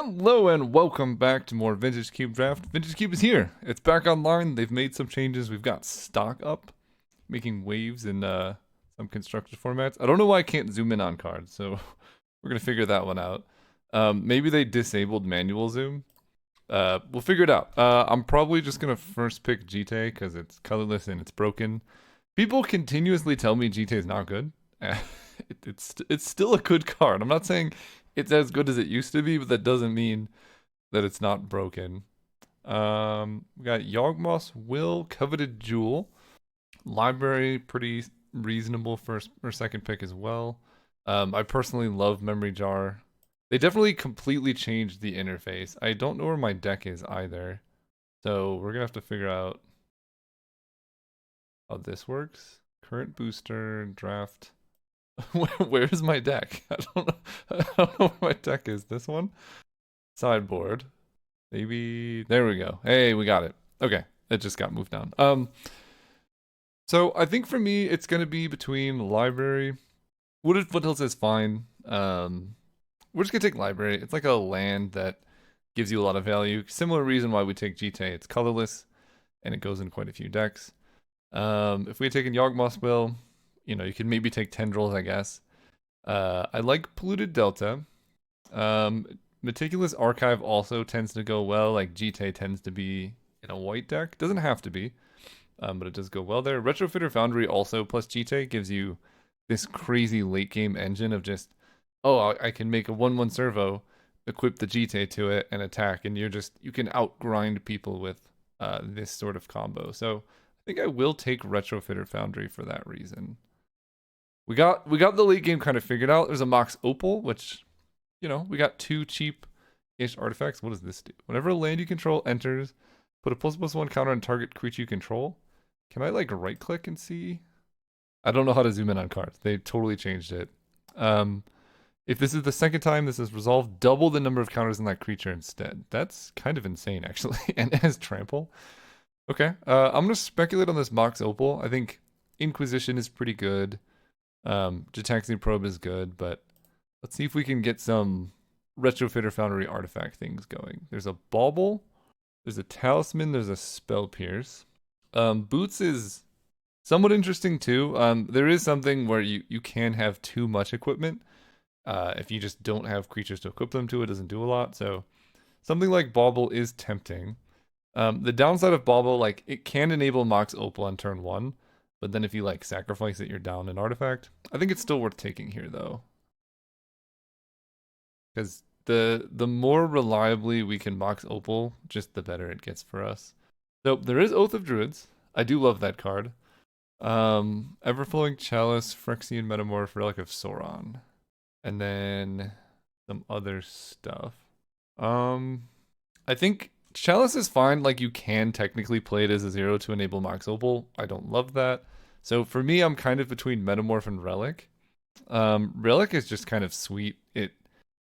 Hello and welcome back to more Vintage Cube Draft. Vintage Cube is here. It's back online. They've made some changes. We've got stock up, making waves in some constructed formats. I don't know why I can't zoom in on cards, so we're gonna figure that one out. Maybe they disabled manual zoom. We'll figure it out. I'm probably just gonna first pick GT because it's colorless and it's broken. People continuously tell me GT is not good. It's still a good card. I'm not saying it's as good as it used to be, but that doesn't mean that it's not broken. We got Yawgmoth's Will, Coveted Jewel, Library, pretty reasonable first or second pick as well. I personally love Memory Jar. They definitely completely changed the interface. I don't know where my deck is either, so we're gonna have to figure out how this works. Current booster, draft. Where's my deck? I don't know where my deck is. This one? Sideboard. Maybe there we go. Hey, we got it. Okay. It just got moved down. So I think for me it's gonna be between library. Wooded Foothills is fine. We're just gonna take library. It's like a land that gives you a lot of value. Similar reason why we take GT. It's colorless and it goes in quite a few decks. If we had taken Yawgmoth's Will, you could maybe take Tendrils, I guess. I like Polluted Delta. Meticulous Archive also tends to go well. Like GT tends to be in a white deck. Doesn't have to be, but it does go well there. Retrofitter Foundry also plus GT gives you this crazy late game engine of just, oh, I can make a 1/1 servo, equip the GT to it, and attack, and you can outgrind people with this sort of combo. So I think I will take Retrofitter Foundry for that reason. We got the late game kind of figured out. There's a Mox Opal, which, we got two cheap-ish artifacts. What does this do? Whenever a land you control enters, put a ++1 counter on target creature you control. Can I like right-click and see? I don't know how to zoom in on cards. They totally changed it. If this is the second time this is resolved, double the number of counters on that creature instead. That's kind of insane, actually. And it has trample. Okay, I'm gonna speculate on this Mox Opal. I think Inquisition is pretty good. Jitaxi Probe is good, but let's see if we can get some Retrofitter Foundry artifact things going. There's a Bauble, there's a Talisman, there's a Spell Pierce. Boots is somewhat interesting too. There is something where you can have too much equipment. If you just don't have creatures to equip them to, it doesn't do a lot. So something like Bauble is tempting. The downside of Bauble, like, it can enable Mox Opal on turn 1, but then if you like sacrifice it, you're down an artifact. I think it's still worth taking here though, because the more reliably we can Mox Opal, just the better it gets for us. So there is Oath of Druids. I do love that card. Everflowing Chalice, Phyrexian Metamorph, Relic of Sauron, and then some other stuff. I think Chalice is fine. Like, you can technically play it as a 0 to enable Mox Opal. I don't love that. So for me, I'm kind of between Metamorph and Relic. Relic is just kind of sweet. It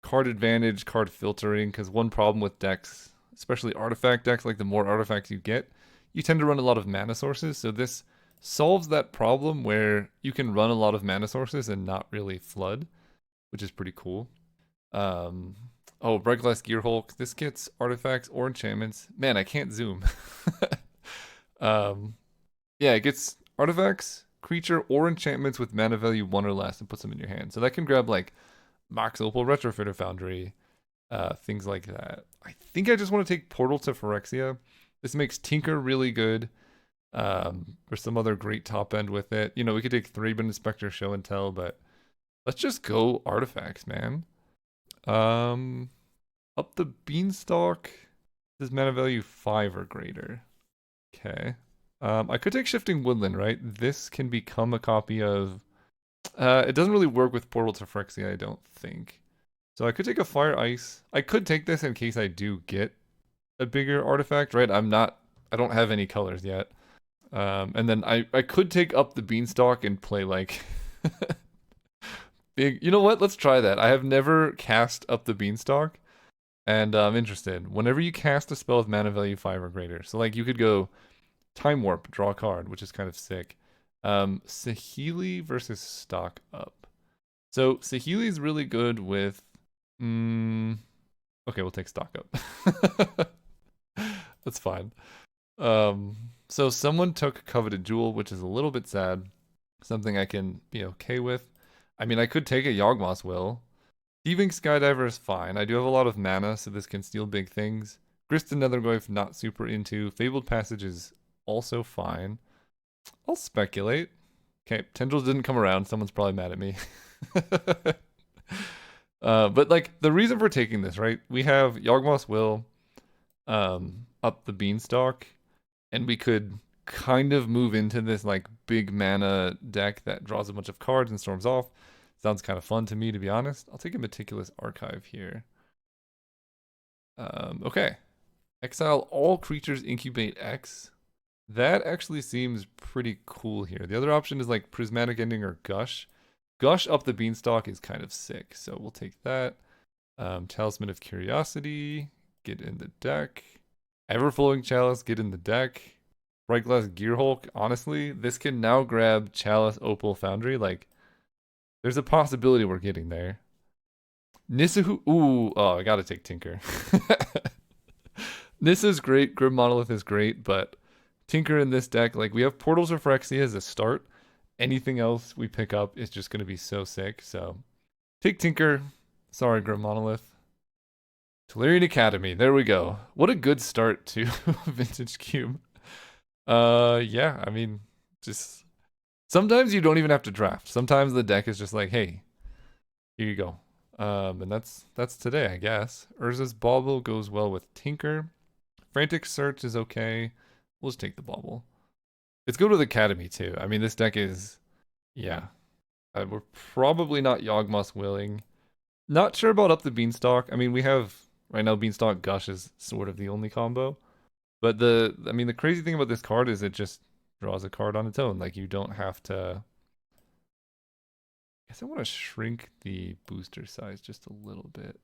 card advantage, card filtering, because one problem with decks, especially artifact decks, like the more artifacts you get, you tend to run a lot of mana sources. So this solves that problem where you can run a lot of mana sources and not really flood, which is pretty cool. Oh, Breadglass Gearhulk. This gets artifacts or enchantments. Man, I can't zoom. Yeah, it gets artifacts, creature, or enchantments with mana value 1 or less and puts them in your hand. So that can grab like Mox Opal, Retrofitter Foundry, things like that. I think I just want to take Portal to Phyrexia. This makes Tinker really good. There's some other great top end with it. We could take Thraben Inspector, Show and Tell, but let's just go artifacts, man. Up the Beanstalk. This mana value 5 or greater. Okay. I could take Shifting Woodland, right? This can become a copy of... it doesn't really work with Portal to Phyrexia, I don't think. So I could take a Fire Ice. I could take this in case I do get a bigger artifact, right? I don't have any colors yet. And then I could take up the Beanstalk and play like... big... You know what? Let's try that. I have never cast up the Beanstalk. And I'm interested. Whenever you cast a spell with mana value 5 or greater. So like you could go Time Warp, draw a card, which is kind of sick. Saheeli versus Stock Up. So Saheeli is really good with Okay, we'll take stock up. That's fine. Um, so someone took Coveted Jewel, which is a little bit sad. Something I can be okay with. I mean, I could take a Yawgmoth's Will. Thieving Skydiver is fine. I do have a lot of mana, so this can steal big things. Grist Netherglyph, not super into. Fabled Passage is also fine. I'll speculate. Okay, Tendrils didn't come around. Someone's probably mad at me. But like the reason for taking this, right? We have Yawgmoth's Will up the beanstalk, and we could kind of move into this like big mana deck that draws a bunch of cards and storms off. Sounds kind of fun to me, to be honest. I'll take a Meticulous Archive here. Okay. Exile all creatures incubate X. That actually seems pretty cool here. The other option is like Prismatic Ending or Gush. Gush up the beanstalk is kind of sick, so we'll take that. Talisman of Curiosity, get in the deck. Everflowing Chalice, get in the deck. Brightglass Gearhulk, honestly, this can now grab Chalice, Opal, Foundry. Like, there's a possibility we're getting there. Nissahu, ooh, oh, I gotta take Tinker. Nissa's great, Grim Monolith is great, but Tinker in this deck, like, we have Portals of Phyrexia as a start. Anything else we pick up is just gonna be so sick, so take Tinker. Sorry, Grim Monolith. Tolarian Academy, there we go. What a good start to Vintage Cube. Yeah, I mean, just sometimes you don't even have to draft. Sometimes the deck is just like, hey, here you go. And that's today, I guess. Urza's Bauble goes well with Tinker. Frantic Search is okay. We'll just take the Bauble. It's good with Academy too. I mean, this deck is, yeah. We're probably not Yawgmoth's willing. Not sure about Up the Beanstalk. I mean, we have right now Beanstalk Gush is sort of the only combo. But I mean, the crazy thing about this card is it just draws a card on its own. Like, you don't have to. I guess I want to shrink the booster size just a little bit.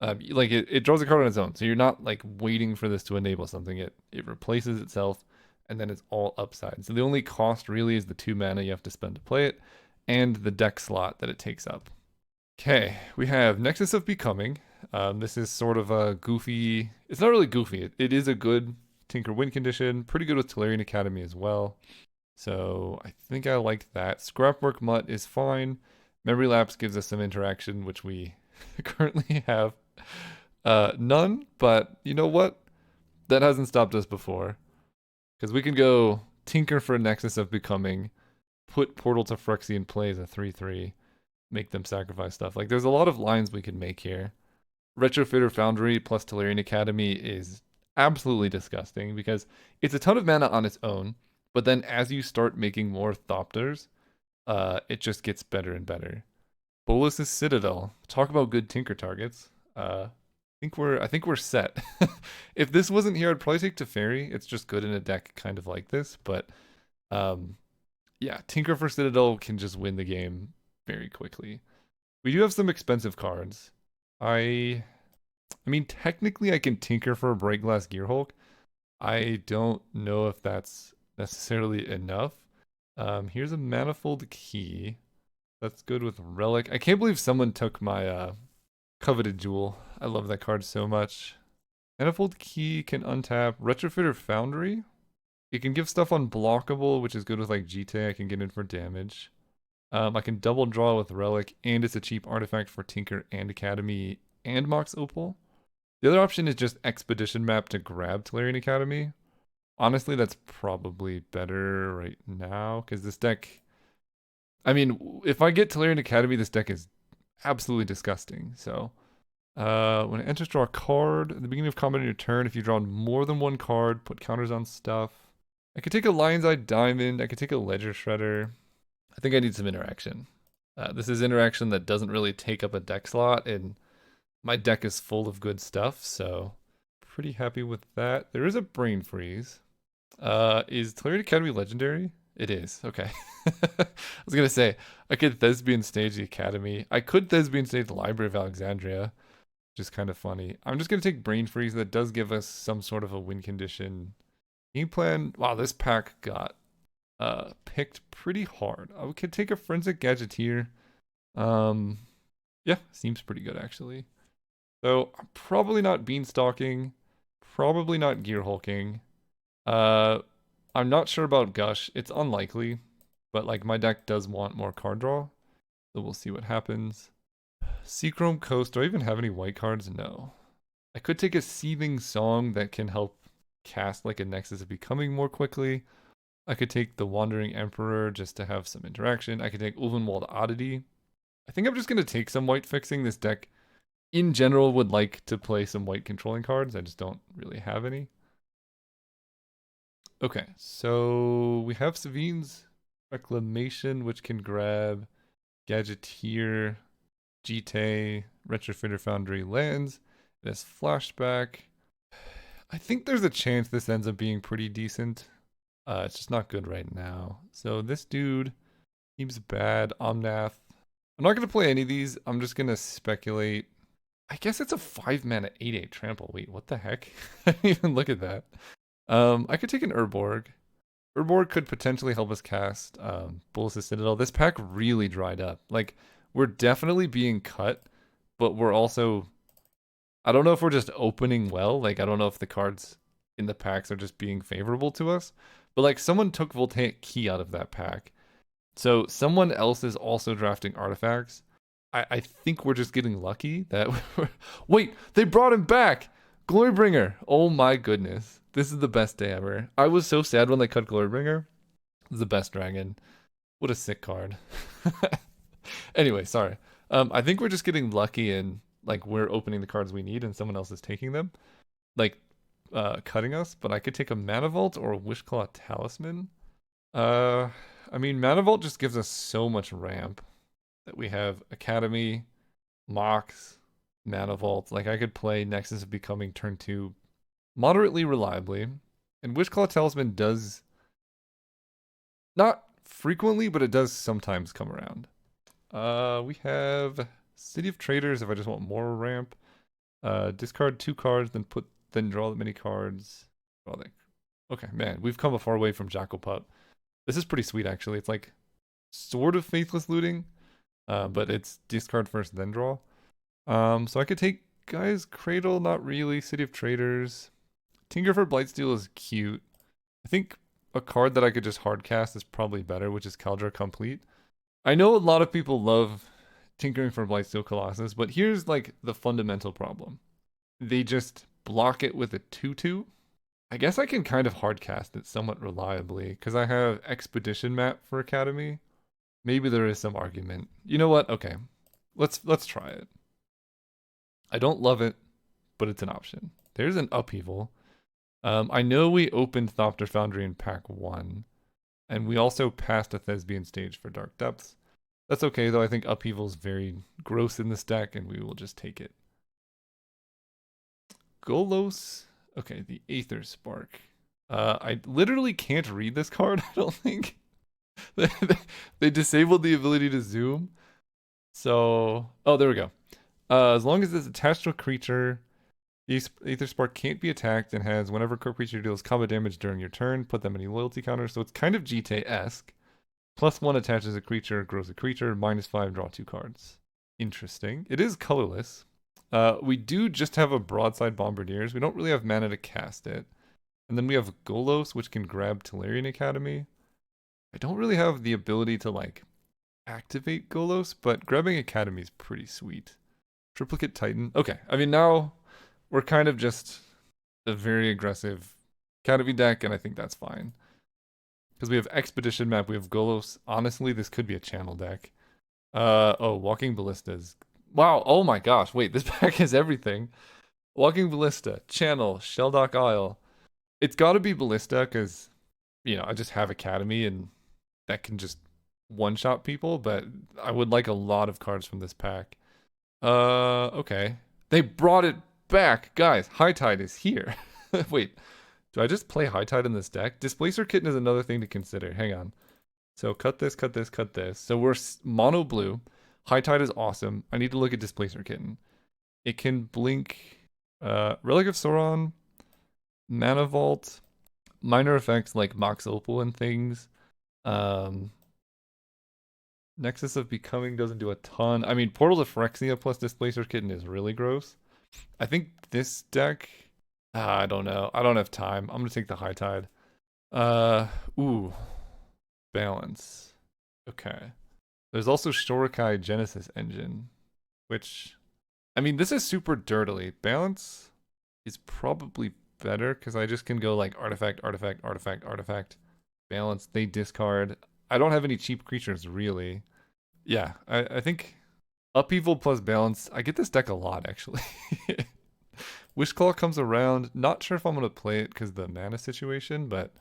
Like, it draws a card on its own. So you're not, like, waiting for this to enable something. It replaces itself, and then it's all upside. So the only cost really is the 2 mana you have to spend to play it, and the deck slot that it takes up. Okay, we have Nexus of Becoming. This is sort of a goofy. It's not really goofy. It is a good Tinker win condition. Pretty good with Tolarian Academy as well. So I think I like that. Scrapwork Mutt is fine. Memory Lapse gives us some interaction, which we currently have none. But you know what? That hasn't stopped us before. Because we can go Tinker for Nexus of Becoming, put Portal to Phyrexia in play as a 3/3. Make them sacrifice stuff. Like, there's a lot of lines we can make here. Retrofitter Foundry plus Tolarian Academy is absolutely disgusting because it's a ton of mana on its own, but then as you start making more Thopters, it just gets better and better. Bolus's Citadel. Talk about good Tinker targets. I think we're set. If this wasn't here, I'd probably take Teferi. It's just good in a deck kind of like this, but yeah, Tinker for Citadel can just win the game very quickly. We do have some expensive cards. I mean, technically I can Tinker for a Brightglass Gearhulk. I don't know if that's necessarily enough. Here's a Manifold Key. That's good with Relic. I can't believe someone took my Coveted Jewel. I love that card so much. Manifold Key can untap Retrofitter Foundry. It can give stuff unblockable, which is good with like GT. I can get in for damage. I can double draw with Relic, and it's a cheap artifact for Tinker and Academy and Mox Opal. The other option is just Expedition Map to grab Tolarian Academy. Honestly, that's probably better right now, because this deck... I mean, if I get Tolarian Academy, this deck is absolutely disgusting. So, when it enters, draw a card. At the beginning of combat on your turn, if you draw more than one card, put counters on stuff. I could take a Lion's Eye Diamond. I could take a Ledger Shredder. I think I need some interaction. This is interaction that doesn't really take up a deck slot, and my deck is full of good stuff, so pretty happy with that. There is a Brain Freeze. Is Tolarian Academy legendary? It is. Okay. I was going to say, I could Thespian Stage the Academy. I could Thespian Stage the Library of Alexandria, which is kind of funny. I'm just going to take Brain Freeze. That does give us some sort of a win condition. Game plan. Wow, this pack got picked pretty hard. I could take a Forensic Gadgeteer. Yeah, seems pretty good actually. So I'm probably not beanstalking, probably not gear hulking. Uh, I'm not sure about Gush. It's unlikely, but like my deck does want more card draw, so we'll see what happens. Seachrome Coast. Do I even have any white cards? No. I could take a Seething Song that can help cast like a Nexus of Becoming more quickly. I could take the Wandering Emperor just to have some interaction. I could take Ulvenwald Oddity. I think I'm just going to take some white fixing. This deck, in general, would like to play some white controlling cards. I just don't really have any. Okay, so we have Savine's Reclamation, which can grab Gadgeteer, Jite, Retrofitter Foundry lands. It has Flashback. I think there's a chance this ends up being pretty decent. It's just not good right now. So this dude seems bad. Omnath. I'm not going to play any of these. I'm just going to speculate. I guess it's a 5-mana 8/8 trample. Wait, what the heck? I didn't even look at that. I could take an Urborg. Urborg could potentially help us cast Bullis' Citadel. This pack really dried up. Like, we're definitely being cut, but we're also... I don't know if we're just opening well. Like, I don't know if the cards in the packs are just being favorable to us. But, like, someone took Voltaic Key out of that pack. So, someone else is also drafting artifacts. I think we're just getting lucky that... Wait, they brought him back! Glorybringer! Oh my goodness. This is the best day ever. I was so sad when they cut Glorybringer. It's the best dragon. What a sick card. Anyway, sorry. I think we're just getting lucky and like we're opening the cards we need and someone else is taking them. Like cutting us, but I could take a Mana Vault or a Wishclaw Talisman. I mean, Mana Vault just gives us so much ramp that we have Academy, Mox, Mana Vault. Like I could play Nexus of Becoming turn 2 moderately reliably. And Wishclaw Talisman does not frequently, but it does sometimes come around. We have City of Traders if I just want more ramp. Discard 2 cards, then draw the many cards. Draw the... Okay, man, we've come a far way from Jackal Pup. This is pretty sweet actually. It's like sort of faithless looting, but it's discard first, then draw. So I could take Guy's Cradle, not really. City of Traders. Tinker for Blightsteel is cute. I think a card that I could just hard cast is probably better, which is Caldra Complete. I know a lot of people love Tinkering for Blightsteel Colossus, but here's like the fundamental problem. They just block it with a 2/2. I guess I can kind of hard cast it somewhat reliably because I have Expedition Map for Academy. Maybe there is some argument. You know what? Okay. Let's try it. I don't love it, but it's an option. There's an Upheaval. I know we opened Thopter Foundry in pack 1, and we also passed a Thespian Stage for Dark Depths. That's okay, though. I think Upheaval is very gross in this deck, and we will just take it. Golos. Okay, the Aether Spark. I literally can't read this card, I don't think. They disabled the ability to zoom. So, oh, there we go. As long as it's attached to a creature, the Aether Spark can't be attacked and has whenever a creature deals combat damage during your turn, put them any loyalty counter. So it's kind of GT-esque. +1 attaches a creature, grows a creature, -5, draw 2 cards. Interesting. It is colorless. We do just have a Broadside Bombardiers. We don't really have mana to cast it. And then we have Golos, which can grab Tolarian Academy. I don't really have the ability to, like, activate Golos, but grabbing Academy is pretty sweet. Triplicate Titan. Okay, I mean, now we're kind of just a very aggressive Academy deck, and I think that's fine. Because we have Expedition Map, we have Golos. Honestly, this could be a channel deck. Oh, Walking Ballistas. Wow, oh my gosh, wait, this pack has everything. Walking Ballista, Channel, Shelldock Isle. It's gotta be Ballista, because, you know, I just have Academy, and that can just one-shot people, but I would like a lot of cards from this pack. Okay. They brought it back. Guys, High Tide is here. Wait, do I just play High Tide in this deck? Displacer Kitten is another thing to consider. Hang on. So cut this, cut this, cut this. So we're mono blue. High Tide is awesome. I need to look at Displacer Kitten. It can blink Relic of Sauron, Mana Vault, minor effects like Mox Opal and things. Nexus of Becoming doesn't do a ton. I mean, Portal to Phyrexia plus Displacer Kitten is really gross. I think this deck. I don't know. I don't have time. I'm gonna take the high tide. Uh, ooh, balance. Okay. There's also Shorikai Genesis Engine, which I mean, this is super dirtily. Balance is probably better because I just can go like artifact, artifact, artifact, artifact. Balance, they discard. I don't have any cheap creatures really. Yeah, I think upheaval plus balance. I get this deck a lot actually. Wishclaw comes around. Not sure if I'm gonna play it because of the mana situation, but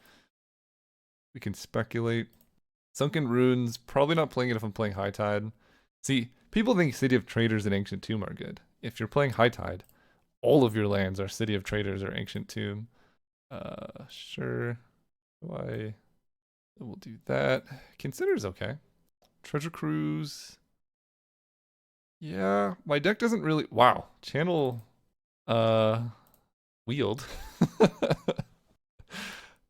we can speculate. Sunken Runes, probably not playing it if I'm playing High Tide. See, people think City of Traders and Ancient Tomb are good. If you're playing High Tide, all of your lands are City of Traders or Ancient Tomb. Sure. Why? We'll do that. Consider's okay. Treasure Cruise. Yeah, my deck doesn't really. Wow, channel. Wield.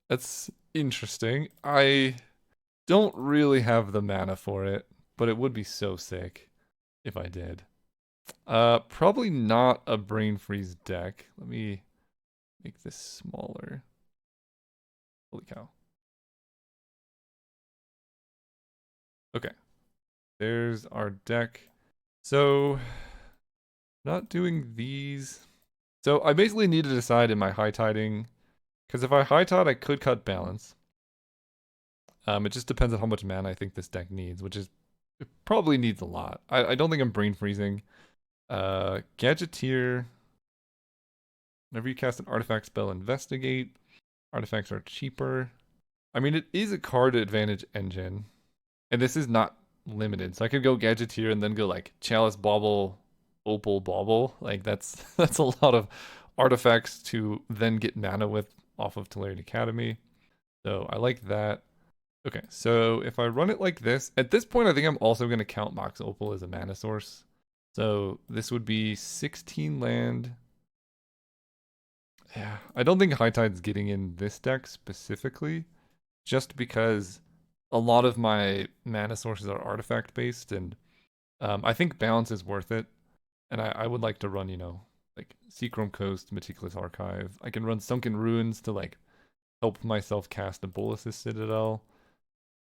That's interesting. I don't really have the mana for it, but it would be so sick if I did. Probably not a Brain Freeze deck. Let me make this smaller. Holy cow. Okay. There's our deck. So, not doing these. So, I basically need to decide in my high tiding. Because if I high tide, I could cut balance. It just depends on how much mana I think this deck needs, which is it probably needs a lot. I don't think I'm brain freezing. Gadgeteer. Whenever you cast an artifact spell, investigate. Artifacts are cheaper. I mean, it is a card advantage engine. And this is not limited. So I could go Gadgeteer and then go like Chalice Bauble, Opal Bauble. Like that's that's a lot of artifacts to then get mana with off of Tolarian Academy. So I like that. Okay, so if I run it like this, at this point I think I'm also going to count Mox Opal as a mana source. So this would be 16 land. Yeah, I don't think High Tide's getting in this deck specifically, just because a lot of my mana sources are artifact based, and I think balance is worth it. And I would like to run, like Seachrome Coast, Meticulous Archive. I can run Sunken Ruins to like help myself cast a Bolas's Citadel.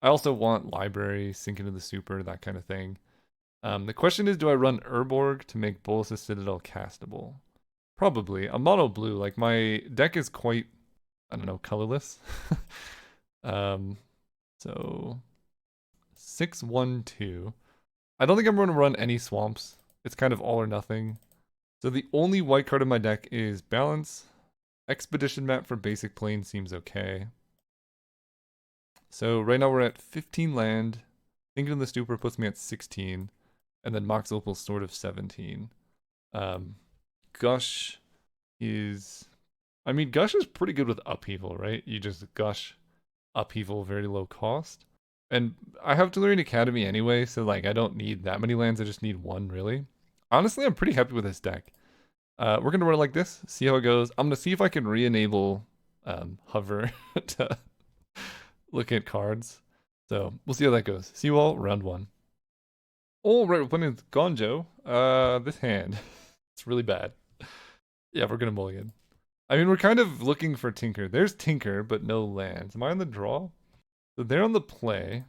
I also want Library, Sink into the Super, that kind of thing. The question is, do I run Urborg to make Bolas's Citadel castable? Probably. I'm mono blue. Like my deck is quite, I don't know, colorless. um, so 6-1-2. I don't think I'm going to run any swamps. It's kind of all or nothing. So the only white card in my deck is Balance. Expedition Map for basic plane seems okay. So right now we're at 15 land. Thinking of the Stupor puts me at 16. And then Mox Opal sort of 17. Gush is... I mean, Gush is pretty good with Upheaval, right? You just Gush Upheaval, very low cost. And I have Tolarian Academy anyway, so like I don't need that many lands, I just need one, really. Honestly, I'm pretty happy with this deck. We're going to run it like this, see how it goes. I'm going to see if I can re-enable Hover to look at cards. So we'll see how that goes. See you all round one. All right, we're playing with Gonjo. This hand, it's really bad. Yeah, we're gonna mulligan. I mean, we're kind of looking for Tinker. There's Tinker, but no lands. Am I on the draw? So they're on the play.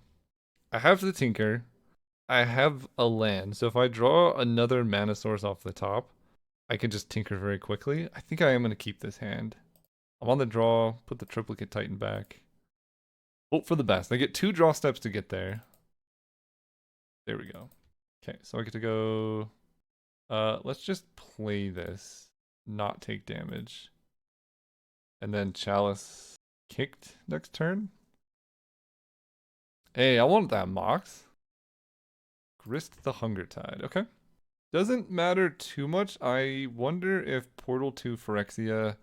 I have the Tinker. I have a land. So if I draw another mana source off the top, I can just Tinker very quickly. I think I am gonna keep this hand. I'm on the draw. Put the Triplicate Titan back. Hope for the best. I get 2 draw steps to get there. There we go. Okay, so I get to go... let's just play this. Not take damage. And then Chalice kicked next turn. Hey, I want that Mox. Grist the Hunger Tide. Okay. Doesn't matter too much. I wonder if Portal to Phyrexia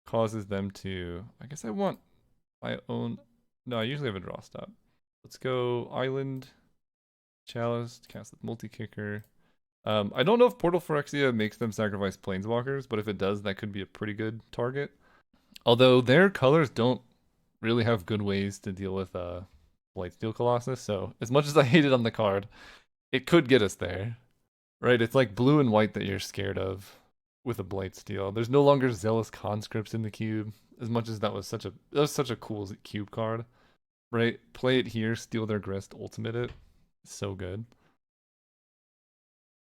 causes them to... I guess I want my own... No, I usually have a draw stop. Let's go Island, Chalice, cast the multi-kicker. I don't know if Portal Phyrexia makes them sacrifice Planeswalkers, but if it does, that could be a pretty good target. Although their colors don't really have good ways to deal with Blightsteel Colossus, so as much as I hate it on the card, it could get us there. Right, it's like blue and white that you're scared of with a Blightsteel. There's no longer Zealous Conscripts in the cube, as much as that was such a cool cube card. Right? Play it here, steal their grist, ultimate it. So good.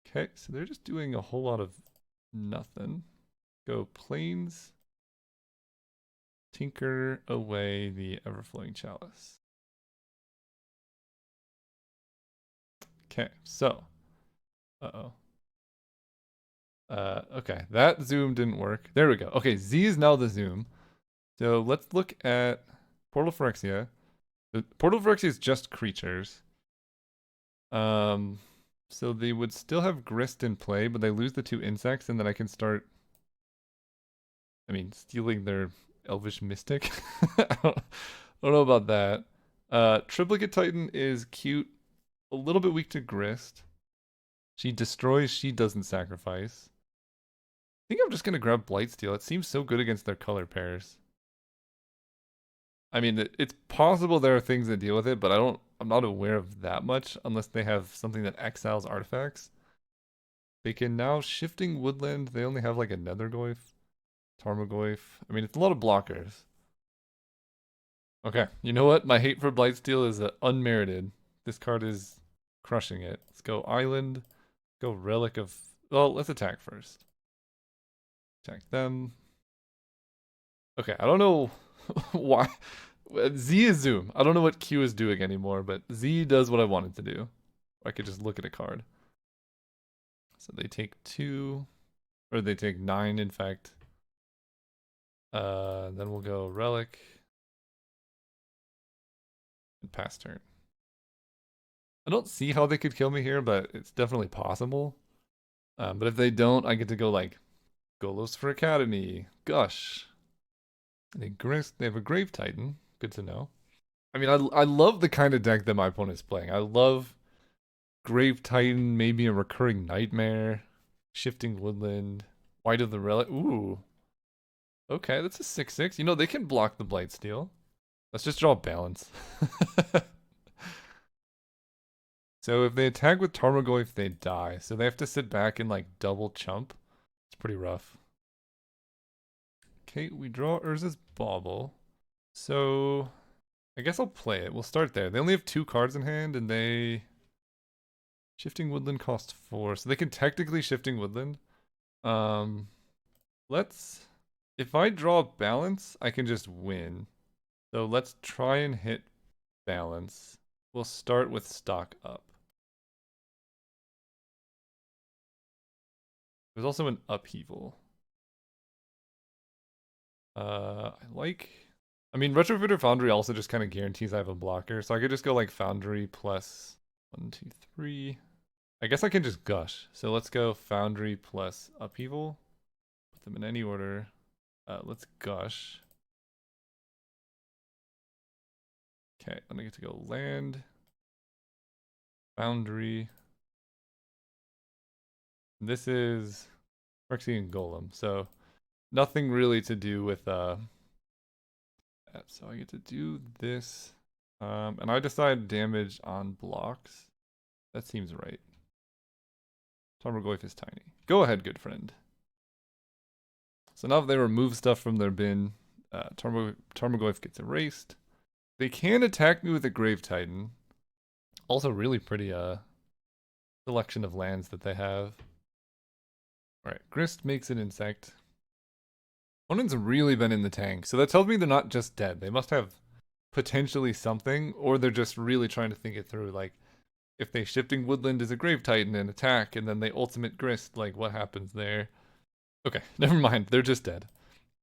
Okay, so they're just doing a whole lot of nothing. Go plains, tinker away the Everflowing Chalice. Okay, so uh-oh. Okay, that zoom didn't work. There we go. Okay, Z is now the zoom. So let's look at Portal Phyrexia. The Portal Phyrexia is just creatures. Um, so they would still have Grist in play, but they lose the 2 insects, and then I can start, I mean, stealing their Elvish Mystic. I don't know about that. Triplicate Titan is cute, a little bit weak to Grist. She destroys, she doesn't sacrifice. I think I'm just gonna grab Blightsteel. It seems so good against their color pairs. I mean, it's possible there are things that deal with it, but I'm not aware of that much unless they have something that exiles artifacts. They can now Shifting Woodland. They only have like a Nethergoyf, Tarmogoyf. I mean, it's a lot of blockers. Okay, you know what? My hate for Blightsteel is unmerited. This card is crushing it. Let's go Island. Go Relic of... Well, let's attack first. Attack them. Okay, I don't know why. Z is Zoom. I don't know what Q is doing anymore, but Z does what I wanted to do. I could just look at a card. So they take 2, or they take 9, in fact. Then we'll go Relic and pass turn. I don't see how they could kill me here, but it's definitely possible. But if they don't, I get to go like Golos for Academy, Gush. They Grist. They have a Grave Titan. Good to know. I mean, I love the kind of deck that my opponent's playing. I love Grave Titan, maybe a Recurring Nightmare, Shifting Woodland, White of the Relic. Ooh. Okay, that's a 6/6. You know, they can block the Blightsteel. Let's just draw balance. So if they attack with Tarmogoyf, they die. So they have to sit back and like double chump. It's pretty rough. Okay, we draw Urza's Bauble. So I guess I'll play it. We'll start there. They only have 2 cards in hand, and they... Shifting Woodland costs 4, so they can technically Shifting Woodland. Let's... If I draw balance, I can just win. So let's try and hit balance. We'll start with stock up. There's also an upheaval. I mean, Retrofitter Foundry also just kind of guarantees I have a blocker, so I could just go like Foundry plus 1, 2, 3. I guess I can just Gush. So let's go Foundry plus Upheaval. Put them in any order. Let's Gush. Okay, then I get to go Land, Foundry. This is Phyrexian Golem, so nothing really to do with so I get to do this. And I decide damage on blocks. That seems right. Tarmogoyf is tiny. Go ahead, good friend. So now that they remove stuff from their bin, Tarmogoyf gets erased. They can attack me with a Grave Titan. Also really pretty selection of lands that they have. Alright, Grist makes an insect. Opponent's really been in the tank, so that tells me they're not just dead. They must have potentially something, or they're just really trying to think it through. Like, if they Shifting Woodland is a Grave Titan and attack, and then they ultimate Grist, like, what happens there? Okay, never mind. They're just dead.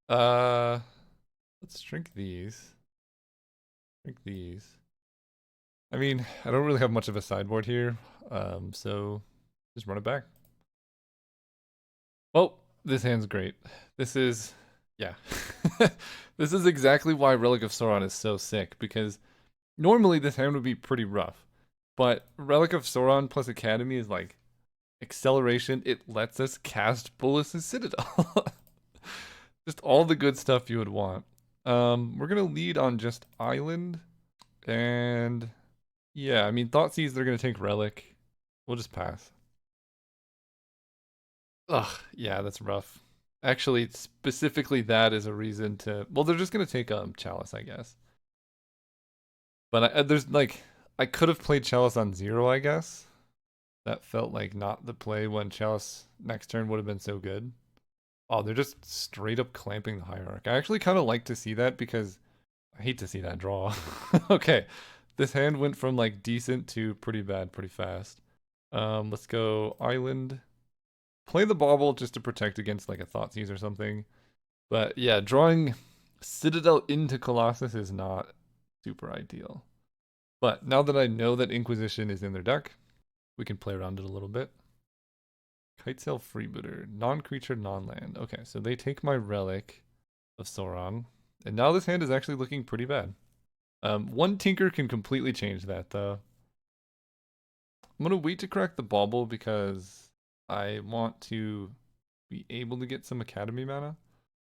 Let's shrink these. Shrink these. I mean, I don't really have much of a sideboard here, so just run it back. Well, this hand's great. This is, yeah. This is exactly why Relic of Sauron is so sick, because normally this hand would be pretty rough, but Relic of Sauron plus Academy is like acceleration. It lets us cast Bolas's Citadel. Just all the good stuff you would want. We're gonna lead on just Island, and yeah, I mean, Thoughtseize, they're gonna take Relic. We'll just pass. Ugh, yeah, that's rough. Actually, specifically that is a reason to. Well, they're just gonna take Chalice, I guess. But there's like, I could have played Chalice on 0, I guess. That felt like not the play when Chalice next turn would have been so good. Oh, they're just straight up clamping the Hierarch. I actually kind of like to see that because I hate to see that draw. Okay, this hand went from like decent to pretty bad pretty fast. Let's go Island. Play the Bauble just to protect against like a Thoughtseize or something. But yeah, drawing Citadel into Colossus is not super ideal. But now that I know that Inquisition is in their deck, we can play around it a little bit. Kitesail Freebooter, non-creature, non-land. Okay, so they take my Relic of Sauron, and now this hand is actually looking pretty bad. One Tinker can completely change that, though. I'm gonna wait to crack the Bauble because I want to be able to get some Academy mana.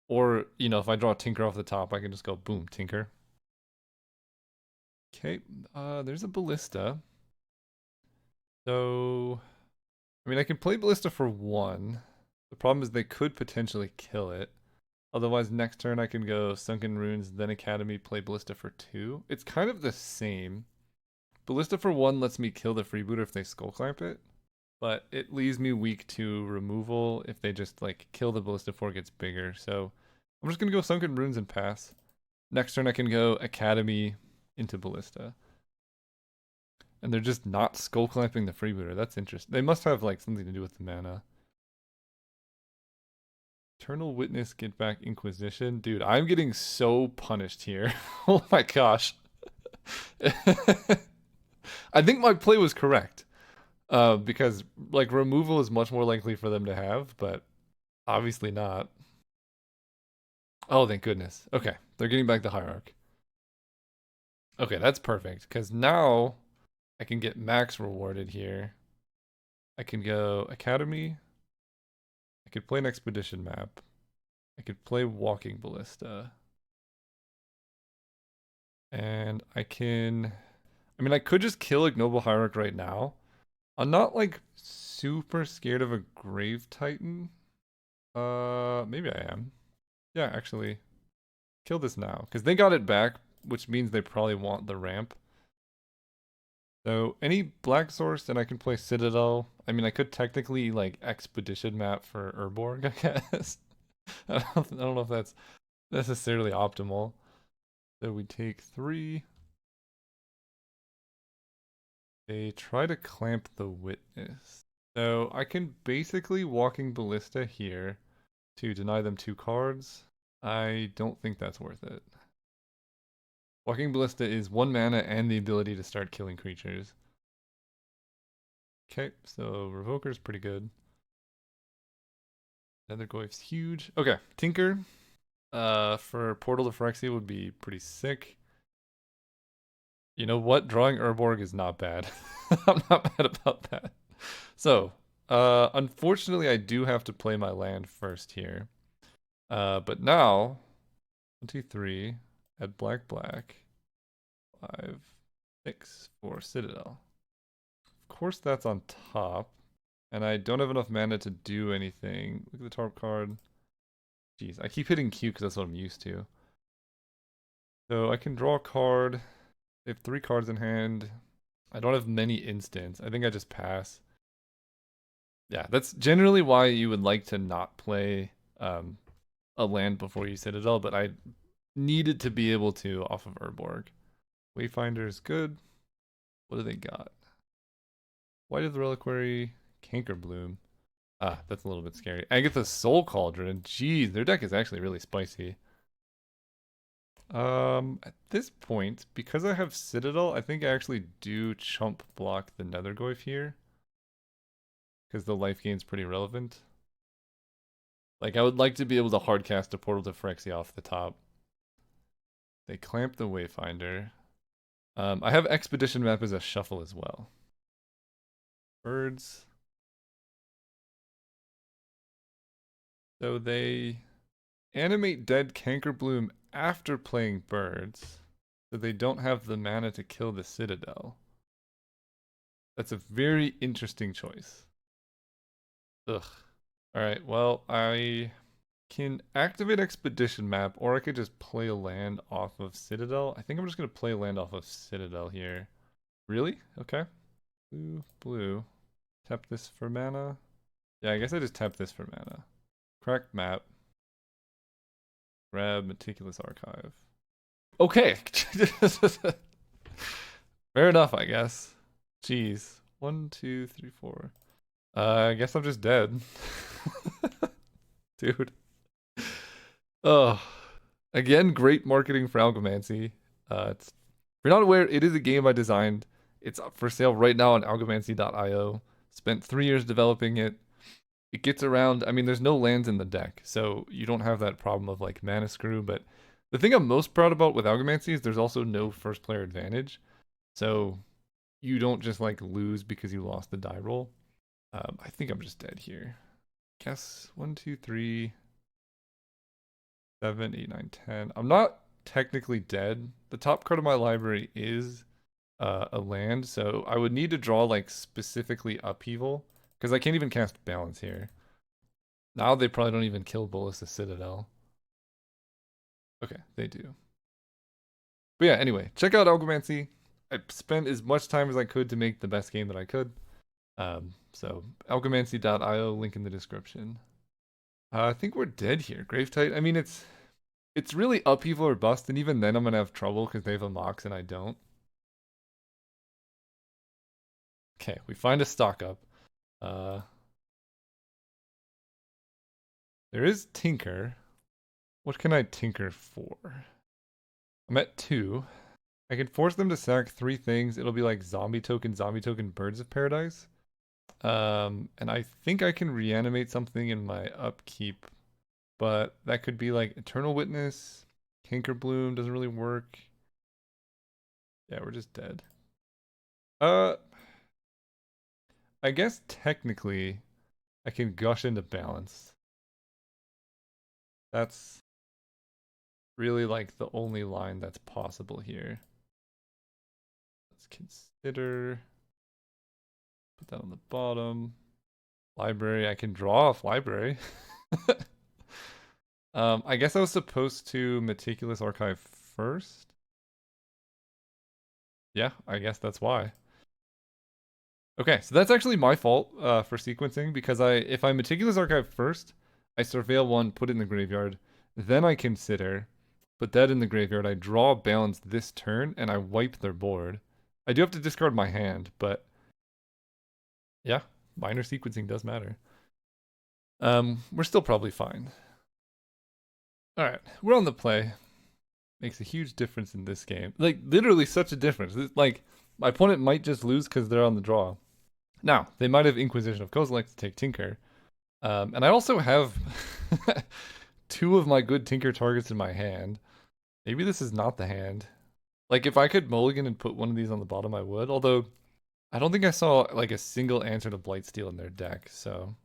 Or, you know, if I draw a Tinker off the top, I can just go boom, Tinker. Okay, there's a Ballista. So, I mean, I can play Ballista for 1. The problem is they could potentially kill it. Otherwise, next turn I can go Sunken Runes, then Academy, play Ballista for 2. It's kind of the same. Ballista for 1 lets me kill the Freebooter if they Skull Clamp it, but it leaves me weak to removal if they just like kill the Ballista before it gets bigger. So I'm just gonna go Sunken Runes and pass. Next turn I can go Academy into Ballista. And they're just not Skull Clamping the Freebooter. That's interesting. They must have like something to do with the mana. Eternal Witness, get back Inquisition. Dude, I'm getting so punished here. Oh my gosh. I think my play was correct. Because like removal is much more likely for them to have, but obviously not. Oh, thank goodness. Okay, they're getting back the Hierarch. Okay, that's perfect, because now I can get max rewarded here. I can go Academy. I could play an Expedition map. I could play Walking Ballista. And I can... I mean, I could just kill Ignoble Hierarch right now. I'm not, like, super scared of a Grave Titan. Maybe I am. Yeah, actually. Kill this now. Because they got it back, which means they probably want the ramp. So, any black source, and I can play Citadel. I mean, I could technically, like, Expedition map for Urborg, I guess. I don't know if that's necessarily optimal. So we take 3. They try to clamp the Witness. So I can basically Walking Ballista here to deny them 2 cards. I don't think that's worth it. Walking Ballista is 1 mana and the ability to start killing creatures. Okay, so Revoker's pretty good. Nethergoyf's huge. Okay, Tinker. For Portal to Phyrexia would be pretty sick. You know what? Drawing Urborg is not bad. I'm not mad about that. So, unfortunately, I do have to play my land first here. But now, 1, 2, 3, add black, black, 5, 6 for Citadel. Of course, that's on top, and I don't have enough mana to do anything. Look at the top card. Jeez, I keep hitting Q because that's what I'm used to. So I can draw a card. They have 3 cards in hand. I don't have many instants. I think I just pass. Yeah, that's generally why you would like to not play a land before you Citadel, but I needed to be able to off of Urborg. Wayfinder is good. What do they got? White of the Reliquary, Cankerbloom. Ah, that's a little bit scary. Agatha's Soul Cauldron. Jeez, their deck is actually really spicy. At this point, because I have Citadel, I think I actually do chump block the Nethergoyf here. Because the life gain's pretty relevant. Like, I would like to be able to hardcast a Portal to Phyrexia off the top. They clamp the Wayfinder. I have Expedition Map as a shuffle as well. Birds. So they animate dead Cankerbloom after playing birds. So they don't have the mana to kill the Citadel. That's a very interesting choice. Ugh. Alright, well, I can activate Expedition Map, or I could just play a land off of Citadel. I think I'm just going to play a land off of Citadel here. Really? Okay. Blue, blue. Tap this for mana. Yeah, I guess I just tap this for mana. Correct map. Grab Meticulous Archive. Okay. Fair enough, I guess. Jeez. 1, 2, 3, 4. I guess I'm just dead. Dude. Oh. Again, great marketing for Algomancy. If you're not aware, it is a game I designed. It's up for sale right now on algomancy.io. Spent 3 years developing it. It gets around, I mean, there's no lands in the deck, so you don't have that problem of like mana screw, but the thing I'm most proud about with Algomancy is there's also no first player advantage. So you don't just like lose because you lost the die roll. I think I'm just dead here. Guess 1, 2, 3, 7, 8, 9, 10. I'm not technically dead. The top card of my library is a land, so I would need to draw like specifically Upheaval because I can't even cast Balance here. Now they probably don't even kill Bolas' Citadel. Okay, they do. But yeah, anyway, check out Algomancy. I spent as much time as I could to make the best game that I could. So algomancy.io, link in the description. I think we're dead here. Gravetite. I mean, it's really Upheaval or bust, and even then I'm gonna have trouble because they have a Mox and I don't. Okay, we find a stock up. There is Tinker. What can I tinker for? I'm at 2. I can force them to sack 3 things. It'll be like zombie token, Birds of Paradise. And I think I can reanimate something in my upkeep, but that could be like Eternal Witness, Tinker Bloom doesn't really work. Yeah, we're just dead. I guess technically I can gush into balance. That's really like the only line that's possible here. Let's consider. Put that on the bottom. Library, I can draw off library. I guess I was supposed to Meticulous Archive first. Yeah, I guess that's why. Okay, so that's actually my fault for sequencing because if I Meticulous Archive first, I Surveil 1, put it in the graveyard, then I consider, put that in the graveyard, I draw Balance this turn, and I wipe their board. I do have to discard my hand, but yeah, minor sequencing does matter. We're still probably fine. Alright, we're on the play. Makes a huge difference in this game. Like, literally such a difference. Like, my opponent might just lose because they're on the draw. Now, they might have Inquisition of Kozilek to take Tinker. And I also have 2 of my good Tinker targets in my hand. Maybe this is not the hand. Like, if I could mulligan and put one of these on the bottom, I would. Although, I don't think I saw, like, a single answer to Blightsteel in their deck. So,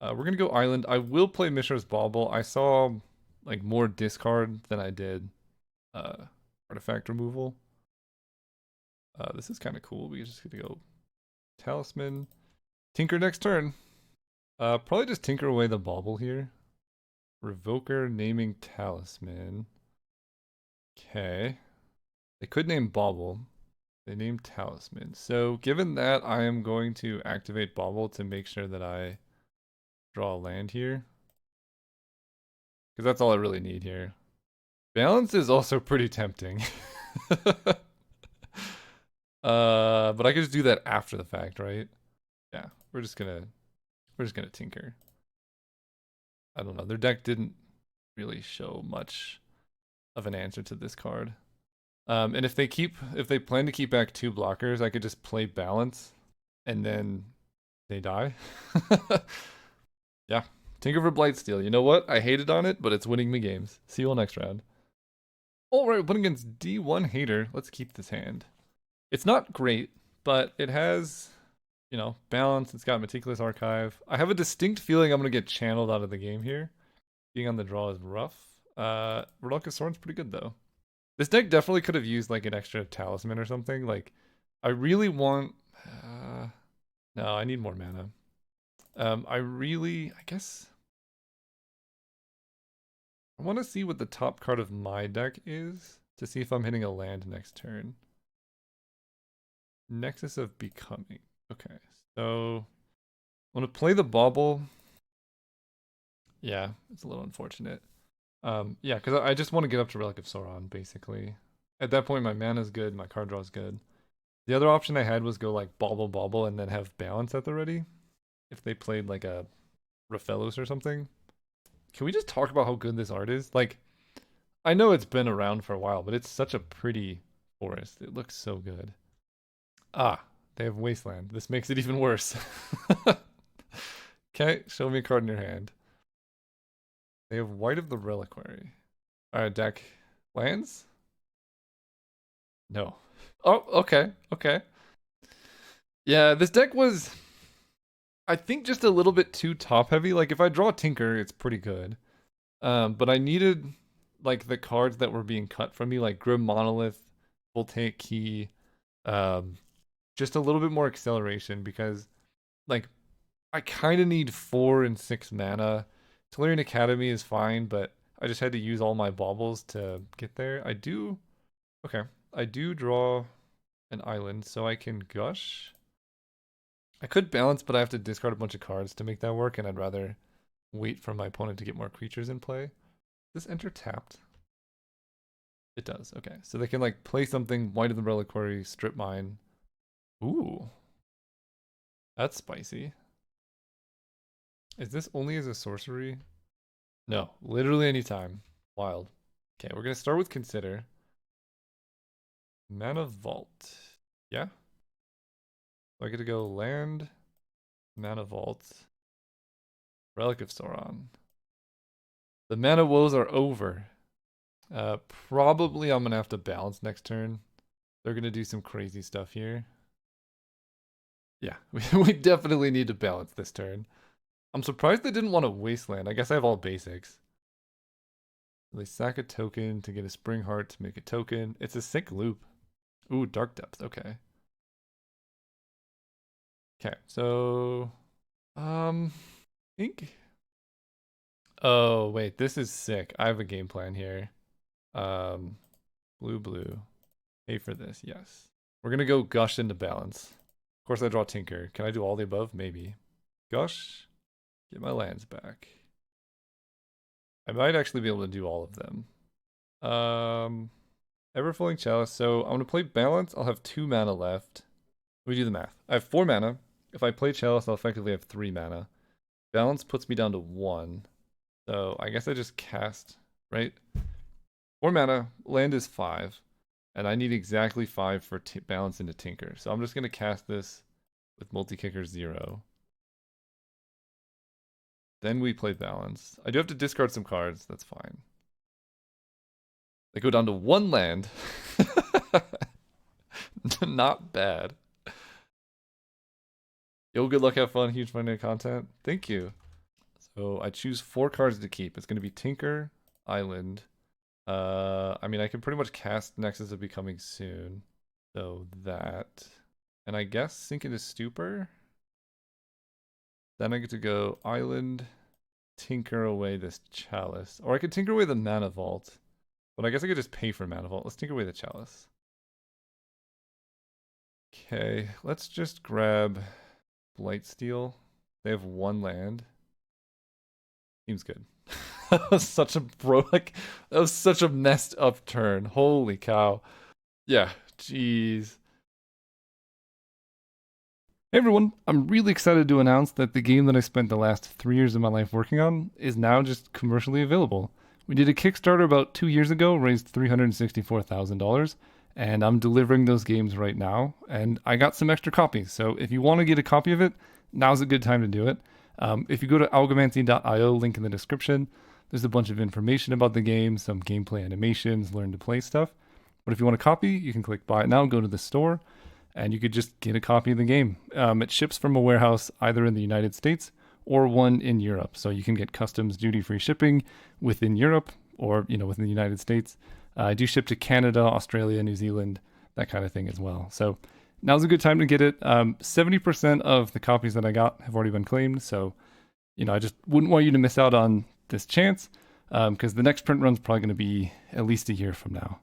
we're going to go Island. I will play Mishra's Bauble. I saw, like, more discard than I did artifact removal. This is kind of cool. We're just going to go Talisman. Tinker next turn. Probably just tinker away the Bauble here. Revoker naming Talisman. Okay. They could name Bauble. They named Talisman. So given that, I am going to activate Bauble to make sure that I draw a land here. Because that's all I really need here. Balance is also pretty tempting. But I could just do that after the fact, right? Yeah, we're just gonna tinker. I don't know. Their deck didn't really show much of an answer to this card. And if they plan to keep back 2 blockers, I could just play Balance, and then they die. Yeah, Tinker for Blightsteel. You know what? I hated on it, but it's winning me games. See you all next round. All right, putting against D1 Hater. Let's keep this hand. It's not great, but it has, you know, balance. It's got Meticulous Archive. I have a distinct feeling I'm going to get channeled out of the game here. Being on the draw is rough. Rodolphus Soren's pretty good, though. This deck definitely could have used, like, an extra Talisman or something. Like, I really want... no, I need more mana. I guess I want to see what the top card of my deck is to see if I'm hitting a land next turn. Nexus of Becoming. Okay, so I want to play the Bauble. Yeah, it's a little unfortunate. Yeah, because I just want to get up to Relic of Sauron, basically. At that point, my mana's good, my card draw's good. The other option I had was go like Bauble Bauble and then have balance at the ready. If they played like a Raphaelos or something. Can we just talk about how good this art is? Like, I know it's been around for a while, but it's such a pretty forest. It looks so good. Ah, they have Wasteland. This makes it even worse. Okay, show me a card in your hand. They have White of the Reliquary. Alright, deck. Lands? No. Oh, okay, okay. Yeah, this deck was, I think, just a little bit too top heavy. Like, if I draw Tinker, it's pretty good. But I needed, like, the cards that were being cut from me, like Grim Monolith, Voltaic Key, just a little bit more acceleration because, like, I kind of need 4 and 6 mana. Tolarian Academy is fine, but I just had to use all my baubles to get there. Okay, I do draw an island, so I can gush. I could balance, but I have to discard a bunch of cards to make that work, and I'd rather wait for my opponent to get more creatures in play. Does this enter tapped? It does, okay. So they can like play something, White of the Reliquary, strip mine. Ooh. That's spicy. Is this only as a sorcery? No, literally anytime. Wild. Okay, we're gonna start with Consider. Mana Vault. Yeah? So I get to go land, Mana Vault, Relic of Sauron. The mana woes are over. Probably I'm gonna have to balance next turn. They're gonna do some crazy stuff here. Yeah, we definitely need to balance this turn. I'm surprised they didn't want a Wasteland. I guess I have all basics. They sack a token to get a Spring Heart to make a token. It's a sick loop. Ooh, Dark Depth. Okay. Okay, so I think. Oh wait, this is sick. I have a game plan here. Blue. Pay for this. Yes. We're gonna go Gush into balance. Of course, I draw Tinker. Can I do all the above? Maybe. Gush. Get my lands back. I might actually be able to do all of them. Everflowing Chalice. So I'm gonna play balance. I'll have 2 mana left. Let me do the math. I have 4 mana. If I play Chalice, I'll effectively have 3 mana. Balance puts me down to 1. So I guess I just cast, right? 4 mana. Land is 5. And I need exactly 5 for balance into Tinker. So I'm just gonna cast this with multi-kicker 0. Then we play balance. I do have to discard some cards. That's fine. They go down to 1 land. Not bad. Yo, good luck, have fun, huge fun new content. Thank you. So I choose 4 cards to keep. It's gonna be Tinker, Island. I mean, I can pretty much cast Nexus of Becoming soon. So that. And I guess Sink into Stupor. Then I get to go Island, tinker away this Chalice. Or I could tinker away the Mana Vault. But I guess I could just pay for Mana Vault. Let's tinker away the Chalice. Okay, let's just grab Blightsteel. They have 1 land. Seems good. That was such a that was such a messed up turn. Holy cow. Yeah, jeez. Hey everyone, I'm really excited to announce that the game that I spent the last 3 years of my life working on is now just commercially available. We did a Kickstarter about 2 years ago, raised $364,000, and I'm delivering those games right now, and I got some extra copies, so if you want to get a copy of it, now's a good time to do it. If you go to algomancy.io, link in the description, there's a bunch of information about the game, some gameplay animations, learn to play stuff. But if you want a copy, you can click buy it now, go to the store, and you could just get a copy of the game. It ships from a warehouse either in the United States or one in Europe. So you can get customs duty-free shipping within Europe or, within the United States. I do ship to Canada, Australia, New Zealand, that kind of thing as well. So now's a good time to get it. 70% of the copies that I got have already been claimed, so I just wouldn't want you to miss out on this chance, because the next print run's probably going to be at least a year from now.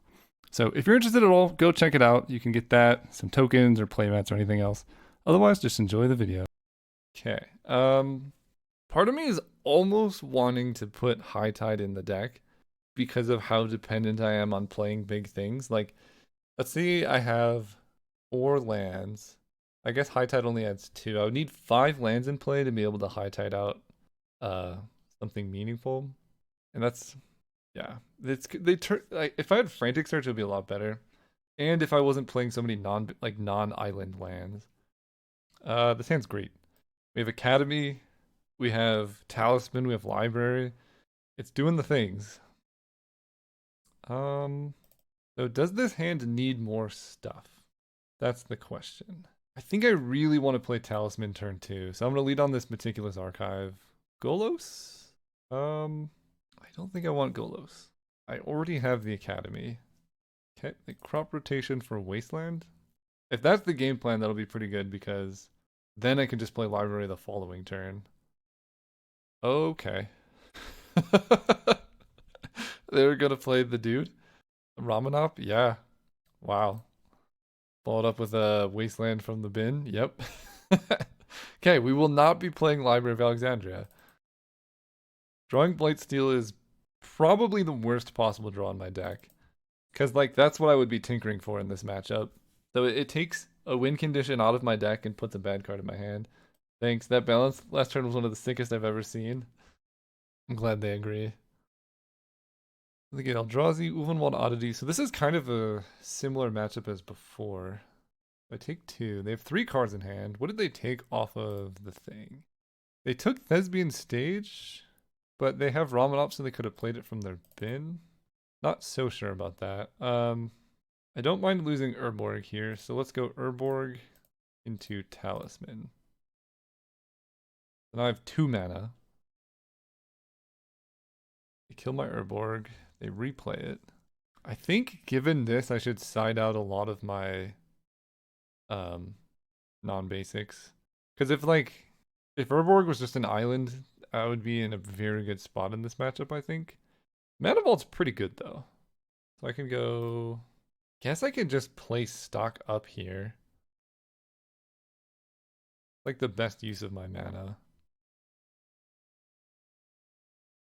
So if you're interested at all, go check it out. You can get that, some tokens or playmats or anything else. Otherwise, just enjoy the video. Okay. Part of me is almost wanting to put High Tide in the deck because of how dependent I am on playing big things. Like, let's see, I have 4 lands. I guess High Tide only adds 2. I would need 5 lands in play to be able to High Tide out something meaningful. And that's, yeah. Like, if I had Frantic Search, it would be a lot better. And if I wasn't playing so many non-island lands. This hand's great. We have Academy, we have Talisman, we have Library. It's doing the things. So does this hand need more stuff? That's the question. I think I really want to play Talisman turn 2, so I'm gonna lead on this Meticulous Archive. Golos? I don't think I want Golos. I already have the Academy. Okay, the crop rotation for Wasteland. If that's the game plan, that'll be pretty good because then I can just play Library the following turn. Okay. They're gonna play the dude? Ramanop? Yeah. Wow. Followed up with a Wasteland from the bin? Yep. Okay, we will not be playing Library of Alexandria. Drawing Blightsteel is probably the worst possible draw in my deck. Because, like, that's what I would be tinkering for in this matchup. So it takes a win condition out of my deck and puts a bad card in my hand. Thanks. That balance last turn was one of the sickest I've ever seen. I'm glad they agree. Again, Eldrazi, Ulvenwald Oddity. So this is kind of a similar matchup as before. I take 2. They have 3 cards in hand. What did they take off of the thing? They took Thespian Stage, but they have Ramanop, so they could have played it from their bin. Not so sure about that. I don't mind losing Urborg here, so let's go Urborg into Talisman. And I have 2 mana. They kill my Urborg. They replay it. I think given this, I should side out a lot of my non-basics. Because if Urborg was just an island, I would be in a very good spot in this matchup, I think. Mana Vault's pretty good though. So I can go... Guess I could just play stock up here. Like the best use of my mana.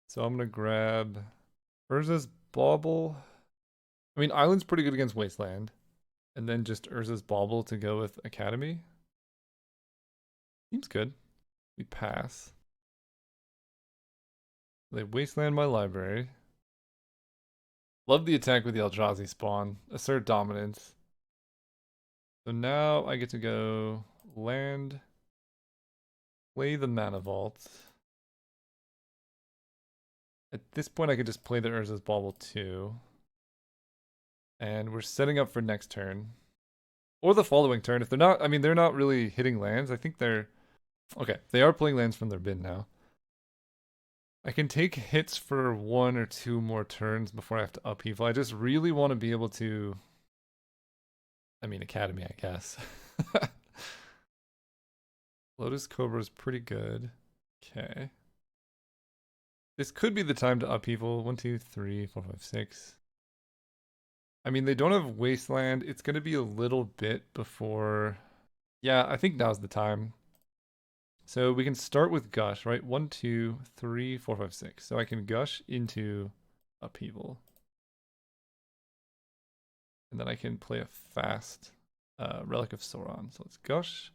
So I'm gonna grab Urza's Bauble. I mean, Island's pretty good against Wasteland. And then just Urza's Bauble to go with Academy. Seems good. We pass. They Wasteland my library. Love the attack with the Eldrazi spawn. Assert dominance. So now I get to go land. Play the Mana Vault. At this point I could just play the Urza's Bauble too. And we're setting up for next turn. Or the following turn. If they're not, I mean, they're not really hitting lands. I think they're... Okay, they are playing lands from their bin now. I can take hits for 1 or 2 more turns before I have to upheaval. I just really want to be able to... I mean, Academy, I guess. Lotus Cobra is pretty good. Okay. This could be the time to upheaval. 1, 2, 3, 4, 5, 6. I mean, they don't have Wasteland. It's going to be a little bit before... Yeah, I think now's the time. So we can start with Gush, right? 1, 2, 3, 4, 5, 6. So I can Gush into Upheaval. And then I can play a fast Relic of Sauron. So let's Gush,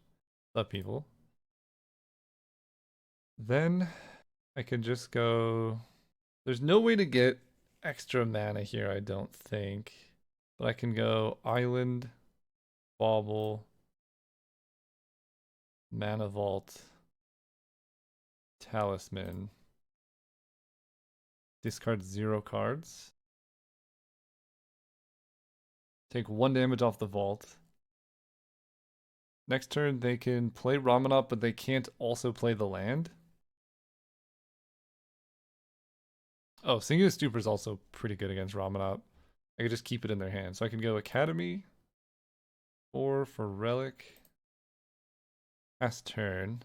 Upheaval. Then I can just go... There's no way to get extra mana here, I don't think. But I can go Island, Bauble, Mana Vault, Talisman. Discard 0 cards. Take 1 damage off the vault. Next turn they can play Ramanop, but they can't also play the land. Oh, Singular Stupor is also pretty good against Ramanop. I could just keep it in their hand. So I can go Academy, 4 for Relic. Pass turn.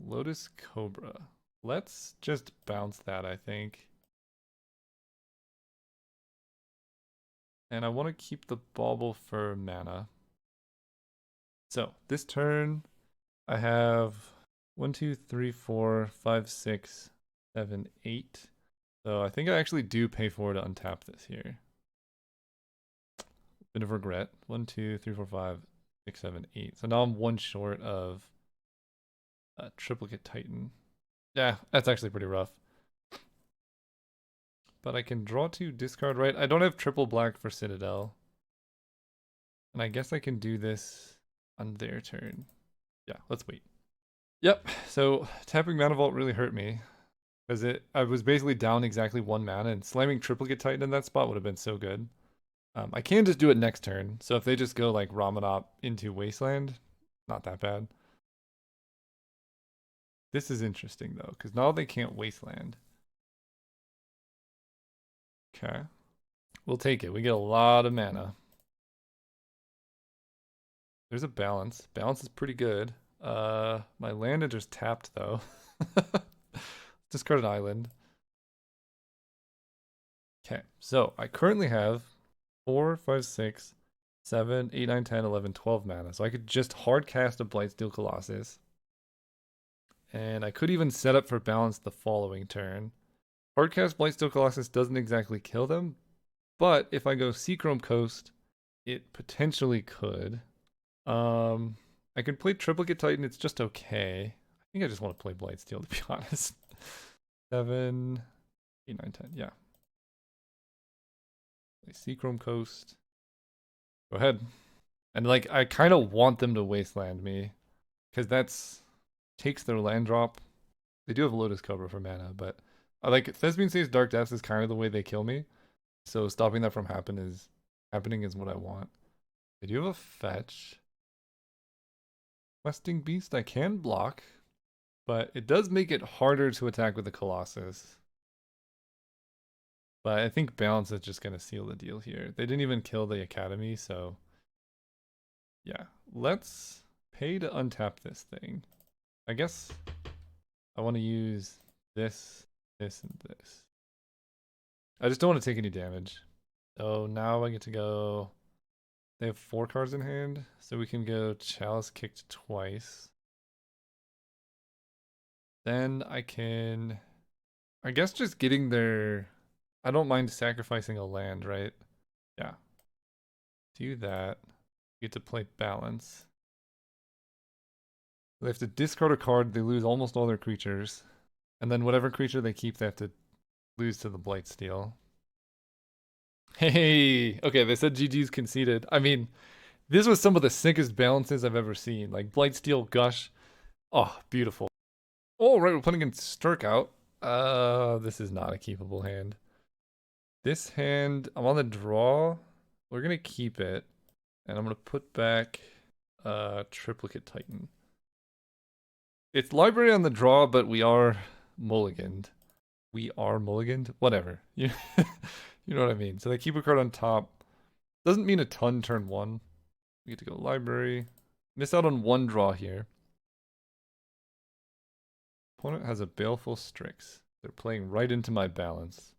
Lotus Cobra. Let's just bounce that, I think. And I want to keep the Bauble for mana. So, this turn, I have 1, 2, 3, 4, 5, 6, 7, 8. So I think I actually do pay 4 to untap this here. Bit of regret. 1, 2, 3, 4, 5, 6, 7, 8. So now I'm one short of a Triplicate Titan. Yeah, that's actually pretty rough. But I can draw 2, discard, right? I don't have triple black for Citadel. And I guess I can do this on their turn. Yeah, let's wait. Yep, so tapping Mana Vault really hurt me. Because I was basically down exactly 1 mana, and slamming Triplicate Titan in that spot would have been so good. I can just do it next turn, so if they just go like Ramanop into Wasteland, not that bad. This is interesting though, because now they can't Wasteland. Okay. We'll take it. We get a lot of mana. There's a balance. Balance is pretty good. My land just tapped though. Discard an island. Okay, so I currently have 4, 5, 6, 7, 8, 9, 10, 11, 12 mana. So I could just hard cast a Blightsteel Colossus. And I could even set up for balance the following turn. Hardcast Blightsteel Colossus doesn't exactly kill them, but if I go Seachrome Coast, it potentially could. I could play Triplicate Titan, it's just okay. I think I just want to play Blightsteel, to be honest. 7, 8, 9, 10, yeah. Play Seachrome Coast. Go ahead. And like, I kind of want them to Wasteland me, because that's takes their land drop. They do have Lotus Cobra for mana, but I like Thespian Sage's Dark Depths is kind of the way they kill me. So stopping that from happening is what I want. They do have a fetch. Questing Beast I can block, but it does make it harder to attack with the Colossus. But I think balance is just gonna seal the deal here. They didn't even kill the Academy, so yeah. Let's pay to untap this thing. I guess I want to use this, this, and this. I just don't want to take any damage. So now I get to go. They have 4 cards in hand, so we can go Chalice Kicked twice. Then I can, I guess just getting their, I don't mind sacrificing a land, right? Yeah. Do that. Get to play balance. They have to discard a card, they lose almost all their creatures. And then whatever creature they keep, they have to lose to the Blightsteel. Hey, okay, they said GG's conceded. I mean, this was some of the sickest balances I've ever seen. Like Blightsteel, Gush. Oh, beautiful. Oh, right, we're playing against Sturk. This is not a keepable hand. This hand, I'm on the draw. We're gonna keep it. And I'm gonna put back Triplicate Titan. It's library on the draw, but we are mulliganed. We are mulliganed? Whatever. You, you know what I mean. So they keep a card on top. Doesn't mean a ton turn 1. We get to go library. Miss out on 1 draw here. Opponent has a Baleful Strix. They're playing right into my balance.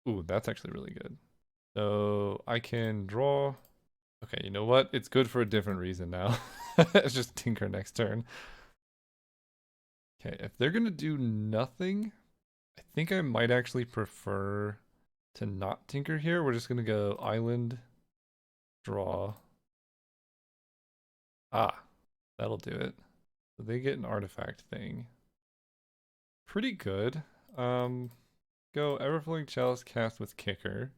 Ooh, that's actually really good. So I can draw. Okay, you know what? It's good for a different reason now. It's just tinker next turn. Okay, if they're gonna do nothing, I think I might actually prefer to not tinker here. We're just gonna go island, draw. Ah, that'll do it. So they get an artifact thing. Pretty good. Go Everflowing Chalice cast with Kicker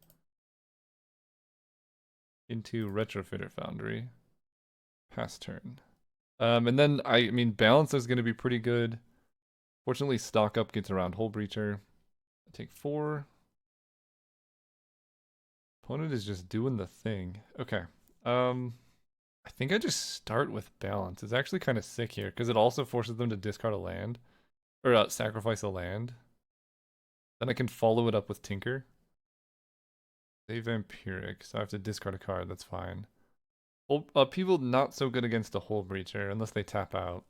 into Retrofitter Foundry. Pass turn. And then I mean balance is gonna be pretty good. Fortunately, stock up gets around Hull Breacher. I take 4. Opponent is just doing the thing. Okay. I think I just start with balance. It's actually kind of sick here because it also forces them to discard a land or sacrifice a land. Then I can follow it up with Tinker. They vampiric, so I have to discard a card. That's fine. People not so good against a Hull Breacher unless they tap out.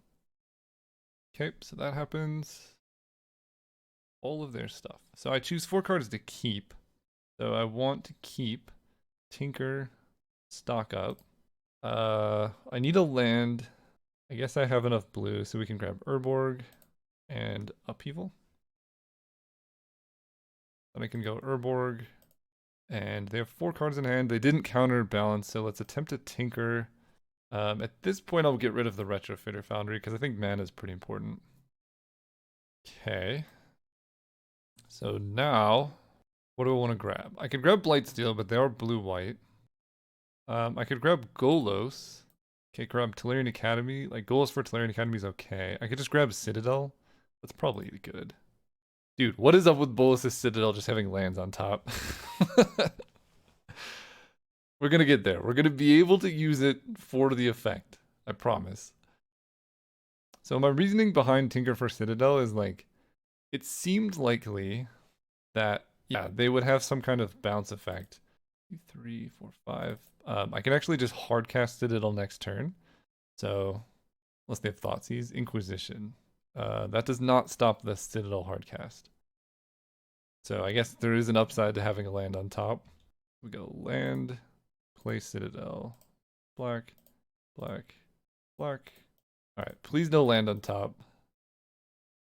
Okay, so that happens. All of their stuff. So I choose 4 cards to keep. So I want to keep Tinker, stock up. I need a land. I guess I have enough blue, so we can grab Urborg and Upheaval. Then I can go Urborg, and they have 4 cards in hand. They didn't counterbalance, so let's attempt to Tinker. At this point, I'll get rid of the Retrofitter Foundry because I think mana is pretty important. Okay. So now, what do I want to grab? I could grab Blightsteel, but they are blue-white. I could grab Golos. Okay, grab Tolarian Academy. Like, Golos for Tolarian Academy is okay. I could just grab Citadel. That's probably good. Dude, what is up with Bolas' Citadel just having lands on top? We're gonna get there. We're gonna be able to use it for the effect. I promise. So my reasoning behind Tinker for Citadel is like, it seemed likely that, yeah, they would have some kind of bounce effect. 2, 3, 4, 5. I can actually just hardcast Citadel next turn. So, unless they have Thoughtseize, Inquisition. That does not stop the Citadel hardcast. So I guess there is an upside to having a land on top. We go land, play Citadel, black, black, black. All right, please no land on top.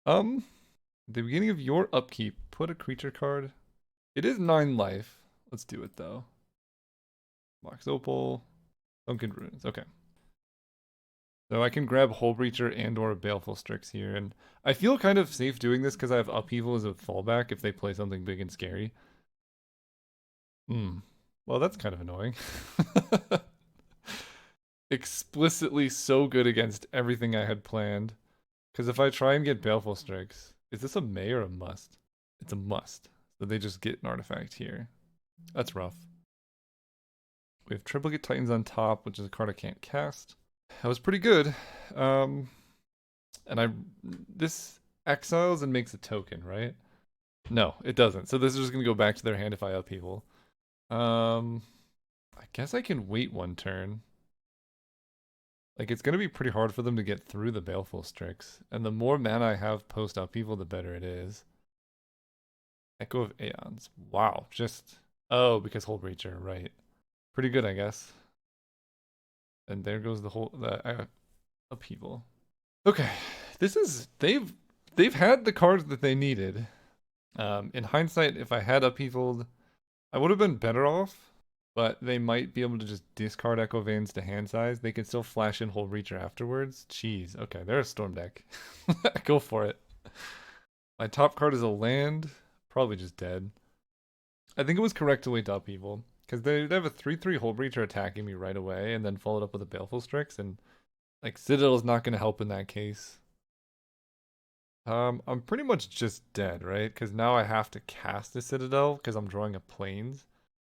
At the beginning of your upkeep, put a creature card. It is 9 life. Let's do it though. Mox Opal, Sunken Ruins. Okay. So I can grab Hullbreacher and or Baleful Strix here, and I feel kind of safe doing this because I have Upheaval as a fallback if they play something big and scary. Well, that's kind of annoying. Explicitly so good against everything I had planned. Because if I try and get Baleful Strix, is this a may or a must? It's a must. So they just get an artifact here. That's rough. We have Triplicate Titans on top, which is a card I can't cast. That was pretty good. And this exiles and makes a token, right? No, it doesn't. So this is just gonna go back to their hand if I Upheaval. I guess I can wait 1 turn. Like, it's gonna be pretty hard for them to get through the Baleful Strix. And the more mana I have post Upheaval, the better it is. Echo of Aeons. Wow, just... Oh, because Hull Breacher, right. Pretty good, I guess. And there goes the Upheaval. Okay, this is... They've had the cards that they needed. In hindsight, if I had Upheavaled, I would have been better off. But they might be able to just discard Echo Veins to hand size. They can still flash in Hull Breacher afterwards. Jeez. Okay, they're a Storm deck. Go for it. My top card is a land. Probably just dead. I think it was correct to wait to Upheaval. Because they have a 3/3 Hull Breacher attacking me right away and then followed up with a Baleful Strix. And like Citadel is not going to help in that case. I'm pretty much just dead, right? Because now I have to cast a Citadel because I'm drawing a Plains.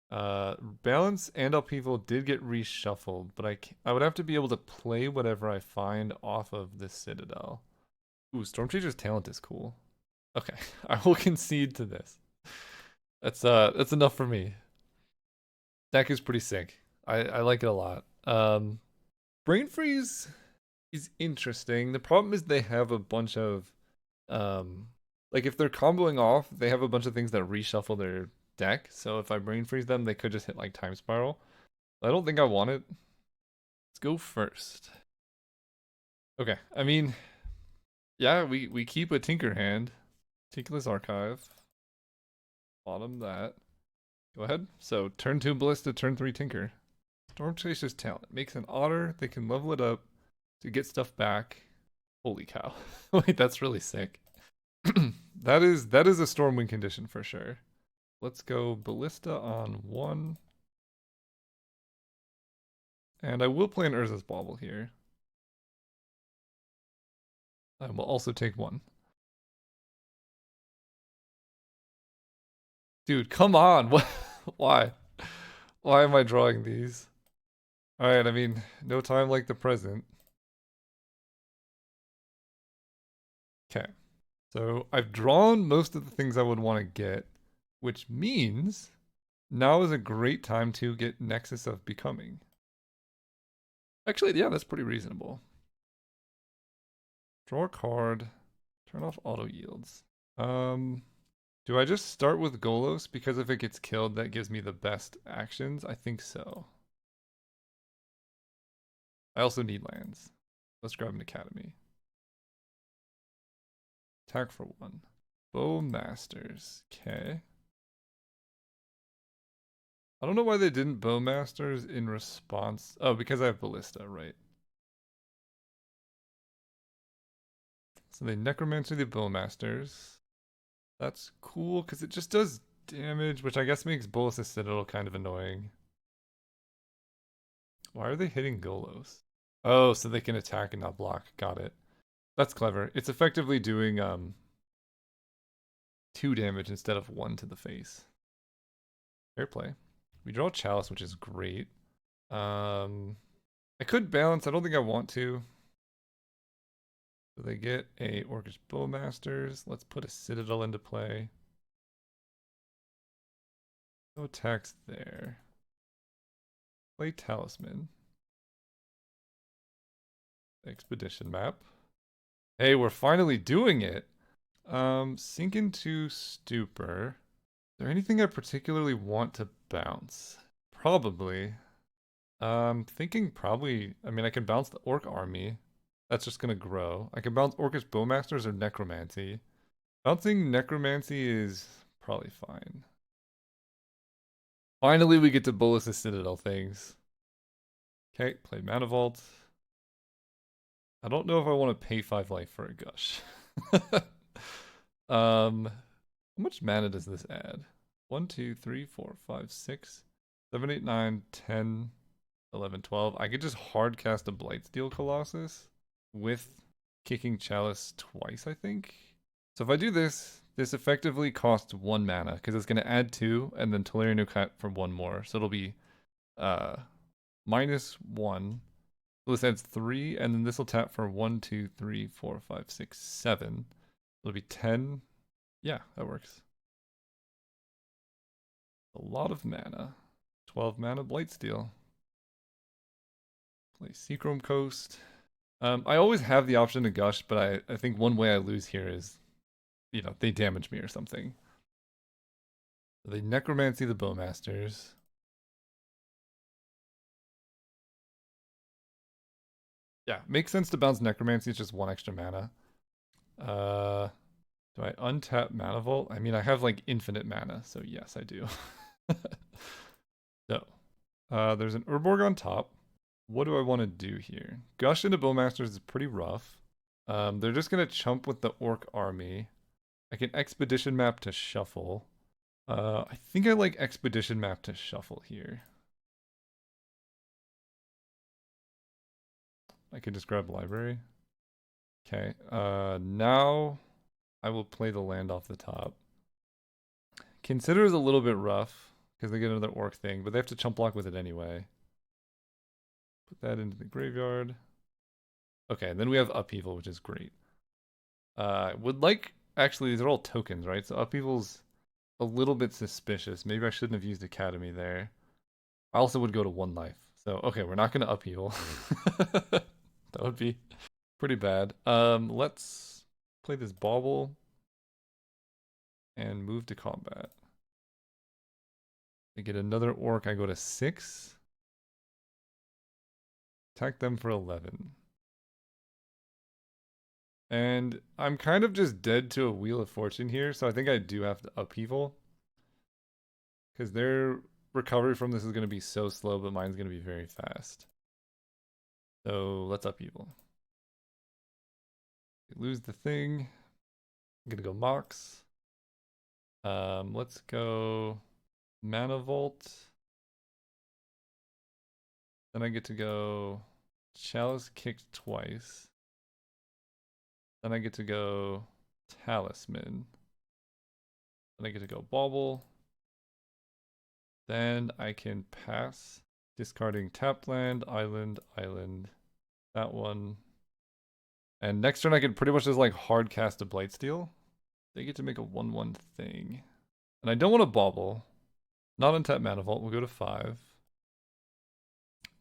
Balance and Upheaval did get reshuffled, but I would have to be able to play whatever I find off of the Citadel. Ooh, Stormchaser's talent is cool. Okay, I will concede to this. That's enough for me. Deck is pretty sick. I like it a lot. Brain Freeze is interesting. The problem is they have a bunch of like if they're comboing off, they have a bunch of things that reshuffle their deck. So if I Brain Freeze them, they could just hit like Time Spiral. I don't think I want it. Let's go first. Okay, I mean, yeah, we keep a Tinker hand. Tinkerless Archive. Bottom that. Go ahead. So turn 2 Ballista, turn 3 Tinker. Stormchaser's talent makes an otter. They can level it up to get stuff back. Holy cow! Wait, that's really sick. that is a Stormwind condition for sure. Let's go Ballista on 1. And I will play an Urza's Bauble here. I will also take 1. Dude, come on! What? Why? Why am I drawing these? Alright, I mean, no time like the present. Okay. So I've drawn most of the things I would want to get, which means Now is a great time to get Nexus of Becoming. Actually, yeah, that's pretty reasonable. Draw a card. Turn off auto yields. Do I just start with Golos? Because if it gets killed, that gives me the best actions? I think so. I also need lands. Let's grab an Academy. Attack for 1. Bowmasters. Okay. I don't know why they didn't Bowmasters in response. Oh, because I have Ballista, right. So they Necromancer the Bowmasters. That's cool, because it just does damage, which I guess makes Bolas' Citadel kind of annoying. Why are they hitting Golos? Oh, so they can attack and not block. Got it. That's clever. It's effectively doing 2 damage instead of 1 to the face. Fair play. We draw Chalice, which is great. I could balance. I don't think I want to. So they get a Orcish Bowmasters. Let's put a Citadel into play. No attacks there. Play Talisman. Expedition map. Hey, we're finally doing it. Sink into Stupor. Is there anything I particularly want to bounce? Probably. Thinking probably, I mean, I can bounce the Orc Army. That's just gonna grow. I can bounce Orcish Bowmasters or Necromancy. Bouncing Necromancy is probably fine. Finally, we get to Bolas' Citadel things. Okay, play Mana Vault. I don't know if I want to pay 5 life for a Gush. How much mana does this add? 1, 2, 3, 4, 5, 6, 7, 8, 9, 10, 11, 12. I could just hard cast a Blightsteel Colossus with kicking Chalice twice, I think. So if I do this, this effectively costs 1 mana because it's going to add 2 and then Tolarian Ucat for 1 more. So it'll be -1. So this adds 3, and then this will tap for 1, 2, 3, 4, 5, 6, 7. It'll be 10. Yeah, that works. A lot of mana. 12 mana Blightsteel. Play Seachrome Coast. I always have the option to Gush, but I think one way I lose here is, you know, they damage me or something. So they Necromancy the Bowmasters. Yeah, makes sense to bounce Necromancy, it's just 1 extra mana. Do I untap Mana Vault? I mean, I have like infinite mana, so yes, I do. So, there's an Urborg on top. What do I want to do here? Gush into Bowmasters is pretty rough. They're just going to chump with the Orc army. I can Expedition map to shuffle. I think I like Expedition map to shuffle here. I can just grab Library. Okay, now I will play the land off the top. Consider is a little bit rough because they get another Orc thing, but they have to chump block with it anyway. Put that into the graveyard. Okay, and then we have Upheaval, which is great. Would like, actually, these are all tokens, right? So Upheaval's a little bit suspicious. Maybe I shouldn't have used Academy there. I also would go to 1 life. So, okay, we're not going to Upheaval. That would be pretty bad. Let's play this Bauble and move to combat. I get another Orc, I go to 6. Attack them for 11. And I'm kind of just dead to a Wheel of Fortune here, so I think I do have to Upheaval. Because their recovery from this is going to be so slow, but mine's going to be very fast. So let's Upheaval. Lose the thing. I'm going to go Mox. Let's go Mana Vault. Then I get to go Chalice kicked twice. Then I get to go Talisman. Then I get to go Bauble. Then I can pass, discarding tapped land, island, that one. And next turn I can pretty much just like hard cast a Blightsteel. They get to make a 1/1 thing. And I don't want to Bauble. Not untap Mana Vault. We'll go to 5.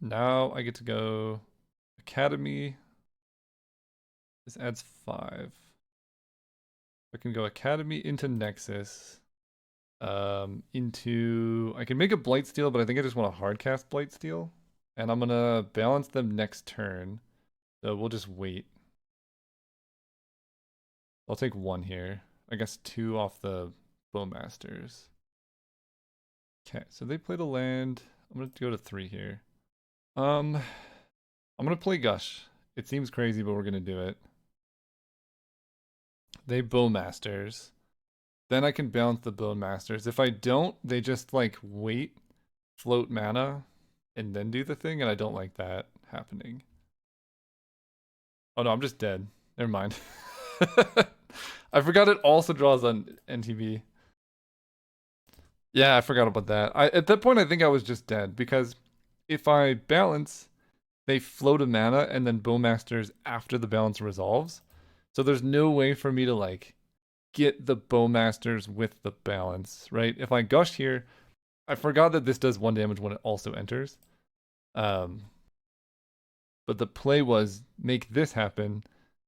Now I get to go Academy. This adds 5. I can go Academy into Nexus. Into... I can make a Blightsteel, but I think I just want to hardcast Blightsteel. And I'm going to balance them next turn. So we'll just wait. I'll take 1 here. I guess 2 off the Bowmasters. Okay, so they played a land. I'm going to go to 3 here. I'm going to play Gush. It seems crazy, but we're going to do it. They Bowmasters. Then I can balance the Bowmasters. If I don't, they just like wait, float mana, and then do the thing, and I don't like that happening. Oh no, I'm just dead. Never mind. I forgot it also draws on NTB. Yeah, I forgot about that. At that point I think I was just dead because if I balance, they float a mana and then Bowmasters after the balance resolves. So there's no way for me to like get the Bowmasters with the balance, right? If I Gush here, I forgot that this does 1 damage when it also enters. But the play was make this happen,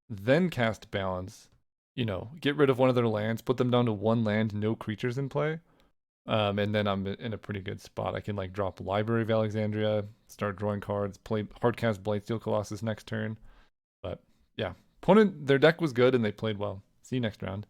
then cast balance, you know, get rid of one of their lands, put them down to 1 land, no creatures in play. And then I'm in a pretty good spot. I can like drop Library of Alexandria, start drawing cards, play hardcast Blightsteel Colossus next turn. But yeah, opponent, their deck was good and they played well. See you next round.